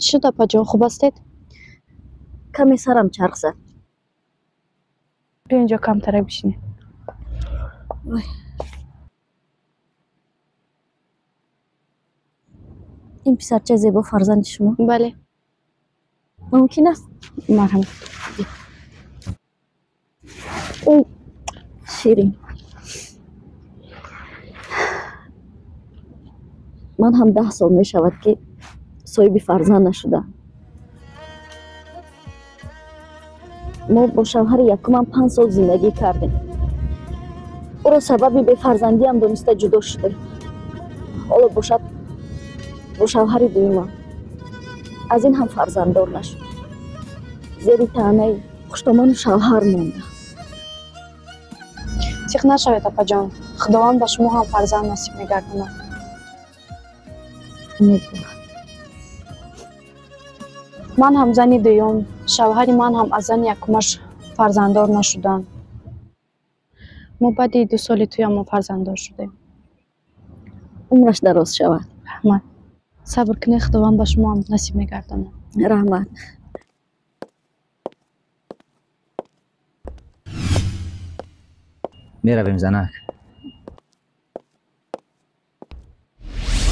چی شد اپا جان، خوب هستید؟ کمی سرم چرخ زد. بیا اینجا کمترک بشینید. این پسرچه زیبا فرزند شما؟ بله. ممکن است؟ مرحبا. اوی شیرین، من هم 10 سال می شود که صاحب فرزند نشدم. ما با شوهر یکمم 5 سال زندگی کردیم. او را سبب به فرزندی هم دانسته جدا شده. حالا باشد با شوهر دویمم از این هم فرزنددار نشد. زیر طعنه پشتمان شوهر مانده. سیخ نشوید اپا جان، خداوند به شما هم فرزند نصیب میگردونه. امیدوارم. من هم زنی دویم، شوهر من هم از زن یکمش فرزنددار نشدن. ما بعد 2 سال توی ما فرزنددار شدیم. عمرش دراز شود. رحمت. صبر کنید، خداوند به شما هم نصیب میگردونه. رحمت. میرویم زنک.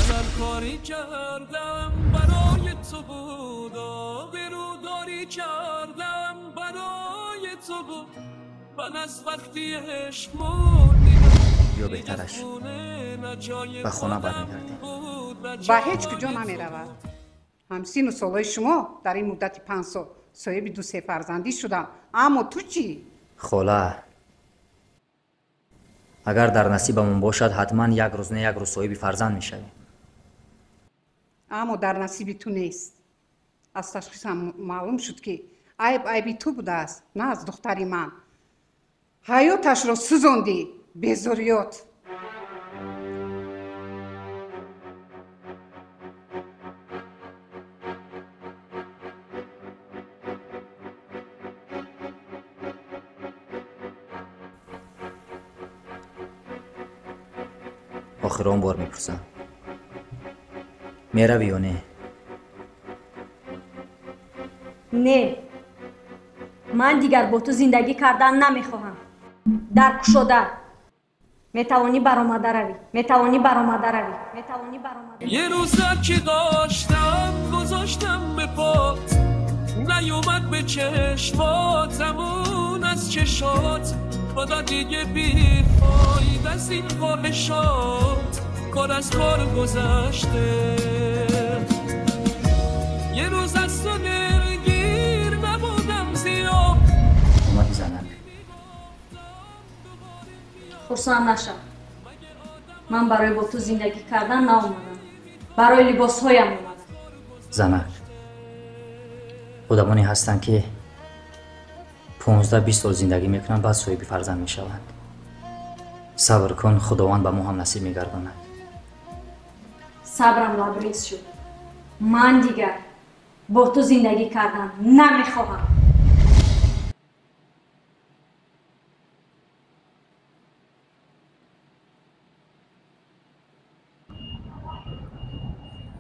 من کاری کردم برای تو بود، بروداری کردم برای تو بود. من از وقتی عشق یا بهترش به خانه برمیگردیم. به هیچ کجا نمیرود. همسین و سالای شما در این مدت 5 سال صاحب 2-3 فرزندی شدم. اما تو چی؟ خاله، اگر در نصیبمون باشد حتما یک روز نه یک روز صاحب فرزند میشویم. اما در نصیب تو نیست. از تشخیص هم معلوم شد که عیبی تو بوده است، نه از دختری من. حیاتش را سوزاندی بیزاریات. آخران بار میپرسم، میروی یا نه؟ نه، من دیگر با تو زندگی کردن نمیخواهم. در کشاده میتوانی برآمده روی، میتوانی برآمده روی، میتوانی برآمده. یه روزه که داشتم گذاشتم به پات، نیومد به چشماتمون از چشات. خدا دیگه بی فایده از این خواهشات، کار از کار گذشته. یه روز از تو دلگیر نبودم زیاد. اومدی زنک. خرسند نشو. من برای با تو زندگی کردن ناومدم، برای لباس هایم اومدم. زنک، آدمانی هستند که 15-20 سال زندگی میکنن بعد صاحب فرزند میشوند. صبر کن، خداوند به ما هم نصیب میگرداند. صبرم لبریز شد. من دیگر با تو زندگی کردن نمیخواهم.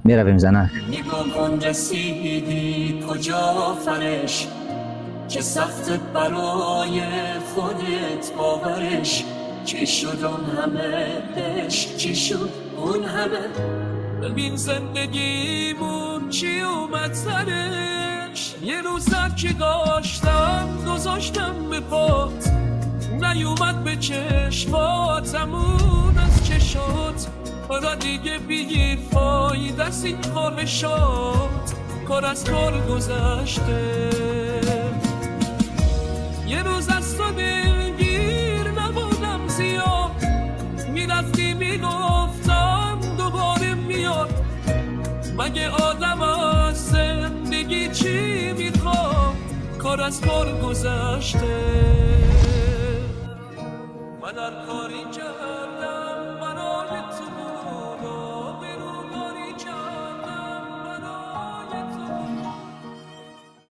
میرویم زنک. نگاه کن رسیدی کجا فرش، چه سخت برای خودت باورش. چی شد اون همه عشق، چی شد اون همه. ببین زندگیمون چی اومد سرش. یه روزه که داشتم گذاشتم به پات، نیومد به چشماتمون از چشات. حالا دیگه بگیر فایده از این خواهشات، کار از کار گذشته. یه روز از تو دلگیر نبودم زیاد، میرفتی میگفتم دوباره میاد. مگه آدم از زندگی چی میخواد، کار از کار گذشته. من هر کاری که